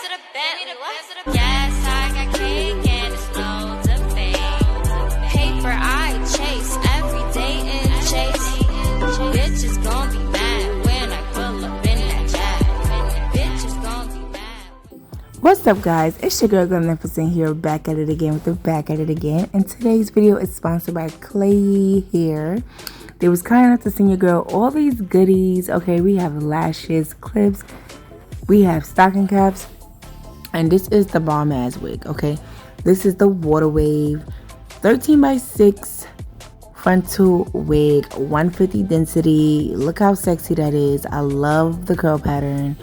Yes, I got cake and it's no debate. Paper I chase every day in chase. Bitches gon' be mad when I pull up in that jag. Bitches gon' be mad. What's up, guys? It's your girl GlamNefercent here, back at it again with the back at it again. And today's video is sponsored by Klaiyi here. They was kind enough to send your girl all these goodies. Okay, we have lashes, clips, we have stocking caps, and this is the bomb ass wig. Okay, this is the water wave 13x6 frontal wig, 150 density. Look how sexy that is. I love the curl pattern,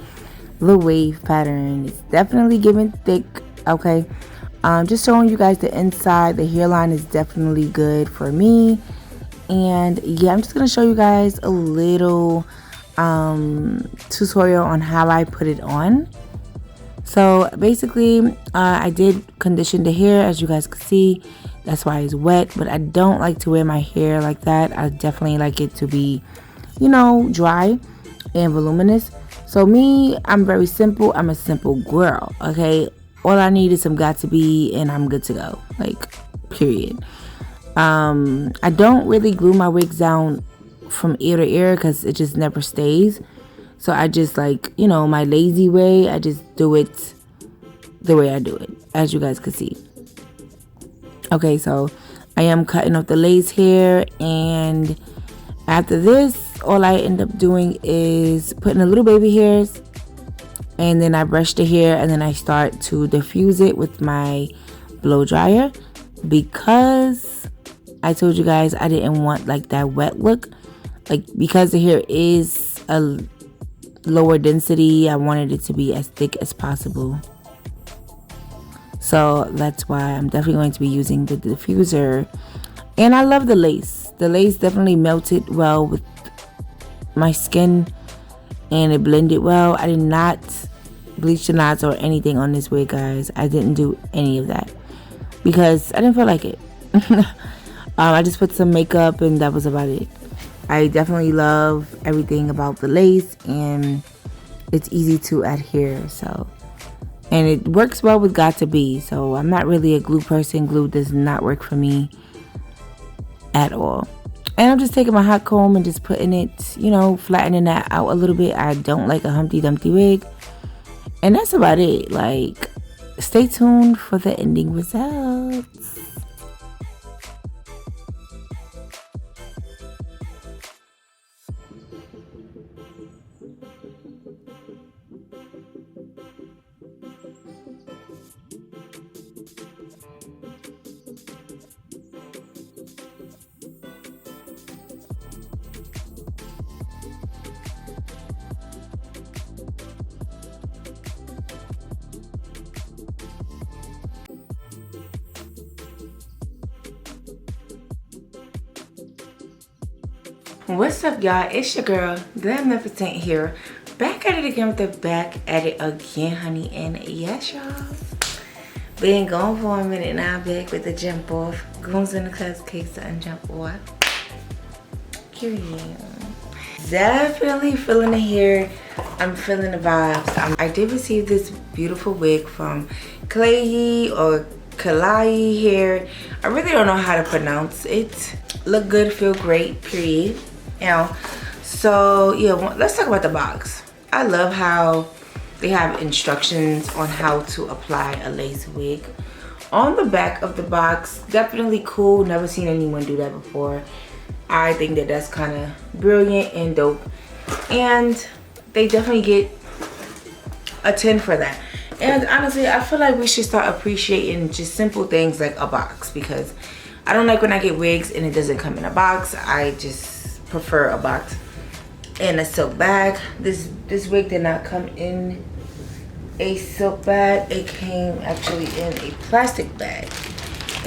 the wave pattern. It's definitely giving thick. Okay, just showing you guys the inside. The hairline is definitely good for me. And yeah, I'm just gonna show you guys a little tutorial on how I put it on. So basically, I did condition the hair, as you guys can see. That's why it's wet, but I don't like to wear my hair like that. I definitely like it to be, you know, dry and voluminous. So me, I'm very simple. I'm a simple girl, okay? All I need is some got to be, and I'm good to go, like, period. I don't really glue my wigs down from ear to ear because it just never stays. So I just, like, you know, my lazy way, I just do it the way I do it, as you guys can see. Okay, so I am cutting off the lace here, and after this, all I end up doing is putting a little baby hairs, and then I brush the hair, and then I start to diffuse it with my blow dryer, because I told you guys I didn't want like that wet look. Like, because the hair is a lower density, I wanted it to be as thick as possible. So that's why I'm definitely going to be using the diffuser. And I love the lace. The lace definitely melted well with my skin, and it blended well. I did not bleach the knots or anything on this wig, guys. I didn't do any of that because I didn't feel like it. I just put some makeup and that was about it. I definitely love everything about the lace, and it's easy to adhere. So, and it works well with got to be. So I'm not really a glue person. Glue does not work for me at all. And I'm just taking my hot comb and just putting it, you know, flattening that out a little bit. I don't like a Humpty Dumpty wig. And that's about it. Like, stay tuned for the ending results. What's up, y'all? It's your girl GlamNefercent here, back at it again with the back at it again, honey. And yes, y'all, been gone for a minute now, back with the jump off. Goons in the class, cakes and jump off. Period. Definitely feeling the hair. I'm feeling the vibes. I did receive this beautiful wig from Klaiyi or Klaiyi hair. I really don't know how to pronounce it. Look good, feel great, period. You know, so yeah, let's talk about the box. I love how they have instructions on how to apply a lace wig on the back of the box. Definitely cool. Never seen anyone do that before. I think that that's kind of brilliant and dope, and they definitely get a 10 for that. And honestly, I feel like we should start appreciating just simple things like a box, because I don't like when I get wigs and it doesn't come in a box. I just prefer a box and a silk bag. This wig did not come in a silk bag. It came actually in a plastic bag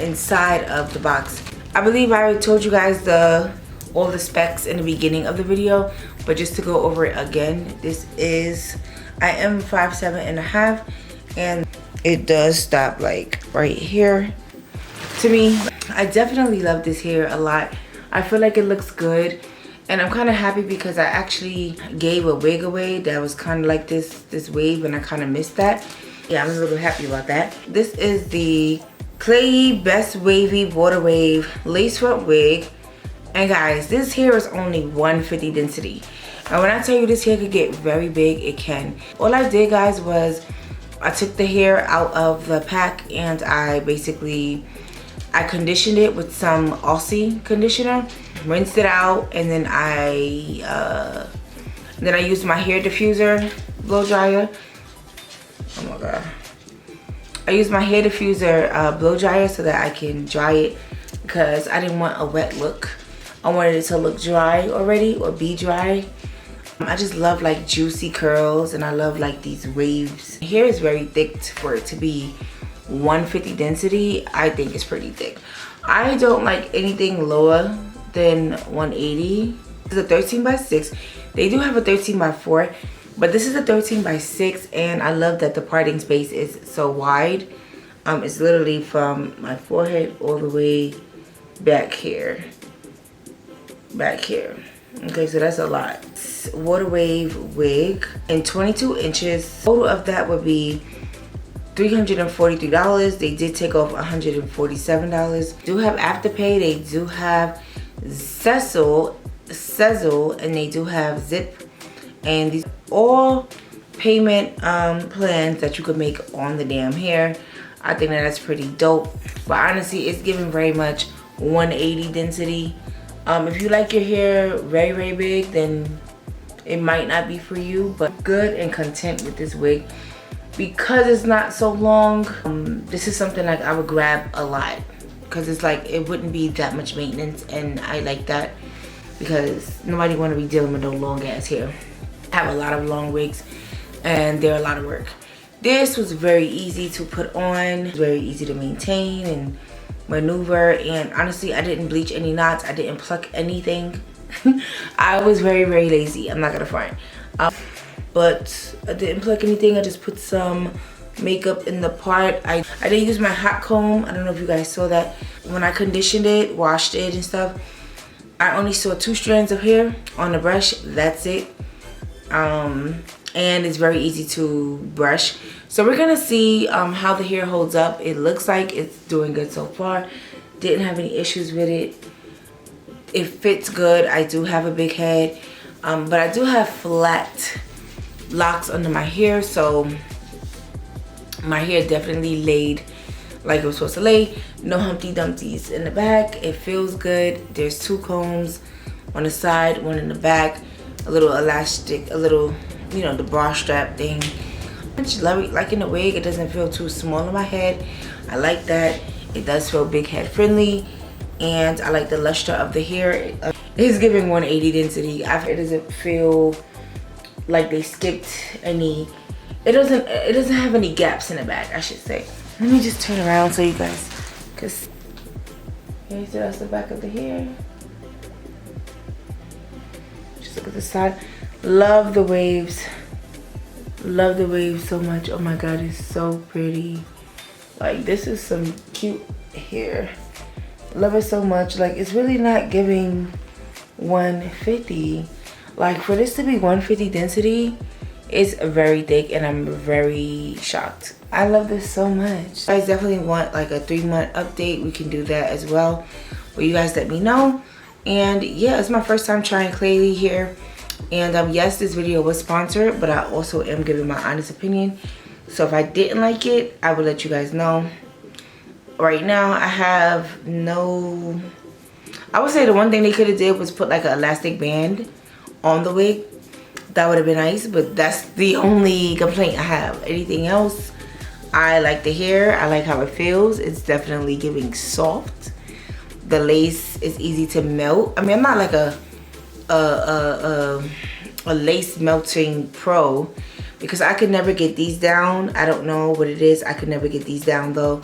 inside of the box. I believe I already told you guys all the specs in the beginning of the video, but just to go over it again, this is, I am 5'7.5", and it does stop like right here. To me, I definitely love this hair a lot. I feel like it looks good, and I'm kind of happy because I actually gave a wig away that was kind of like this wave, and I kind of missed that. Yeah, I'm a little happy about that. This is the Klaiyi Best Wavy Water Wave Lace Front Wig. And guys, this hair is only 150 density. And when I tell you this hair could get very big, it can. All I did, guys, was I took the hair out of the pack and I conditioned it with some Aussie conditioner, rinsed it out, and then I used my hair diffuser blow dryer. Oh my god. I used my hair diffuser blow dryer so that I can dry it because I didn't want a wet look. I wanted it to look dry already or be dry. I just love like juicy curls and I love like these waves. Hair is very thick for it to be 150 density. I think it's pretty thick. I don't like anything lower than 180. This is a 13 by 6. They do have a 13 by 4, but this is a 13 by 6, and I love that the parting space is so wide. It's literally from my forehead all the way back here. Okay, so that's a lot. Water wave wig in 22 inches. Total of that would be $343. They did take off $147. Do have Afterpay. They do have Sezzle, and they do have Zip. And these all payment plans that you could make on the damn hair. I think that's pretty dope. But honestly, it's giving very much 180 density. If you like your hair very, very big, then it might not be for you, but good and content with this wig. Because it's not so long, this is something like I would grab a lot because it's like it wouldn't be that much maintenance, and I like that because nobody want to be dealing with no long ass hair. I have a lot of long wigs and they're a lot of work. This was very easy to put on, very easy to maintain and maneuver, and honestly I didn't bleach any knots, I didn't pluck anything. I was very, very lazy, I'm not gonna front. But I didn't pluck anything. I just put some makeup in the part. I didn't use my hot comb. I don't know if you guys saw that. When I conditioned it, washed it and stuff, I only saw 2 strands of hair on the brush. That's it. And it's very easy to brush. So we're gonna see how the hair holds up. It looks like it's doing good so far. Didn't have any issues with it. It fits good. I do have a big head, but I do have flat locks under my hair, so my hair definitely laid like it was supposed to lay. No Humpty Dumpties in the back. It feels good. There's 2 combs on the side, 1 in the back, a little elastic, a little, you know, the bra strap thing. I just love it. Like in the wig, it doesn't feel too small in my head. I like that. It does feel big head friendly, and I like the luster of the hair. It's giving 180 density. It doesn't feel like they skipped any. It doesn't have any gaps in the back, I should say. Let me just turn around so you guys, because here's that's the back of the hair. Just look at the side. Love the waves. Love the waves so much. Oh my god, it's so pretty. Like, this is some cute hair. Love it so much. Like, it's really not giving 150. Like, for this to be 150 density, it's very thick, and I'm very shocked. I love this so much. You guys definitely want like a 3-month update, we can do that as well. But you guys let me know. And yeah, it's my first time trying Klaiyi here. And yes, this video was sponsored, but I also am giving my honest opinion. So if I didn't like it, I will let you guys know. Right now, I have no... I would say the one thing they could have did was put like an elastic band on the wig. That would have been nice, but that's the only complaint I have. Anything else, I like the hair. I like how it feels. It's definitely giving soft. The lace is easy to melt. I mean, I'm not like a lace melting pro, because I could never get these down. I don't know what it is. I could never get these down though,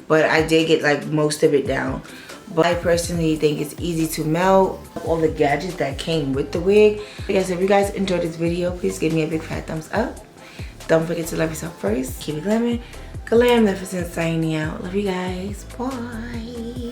but I did get like most of it down. But I personally think it's easy to melt. All the gadgets that came with the wig. Guys, if you guys enjoyed this video, please give me a big fat thumbs up. Don't forget to love yourself first. Keep it glamming. GlamNefercent signing out. Love you guys. Bye.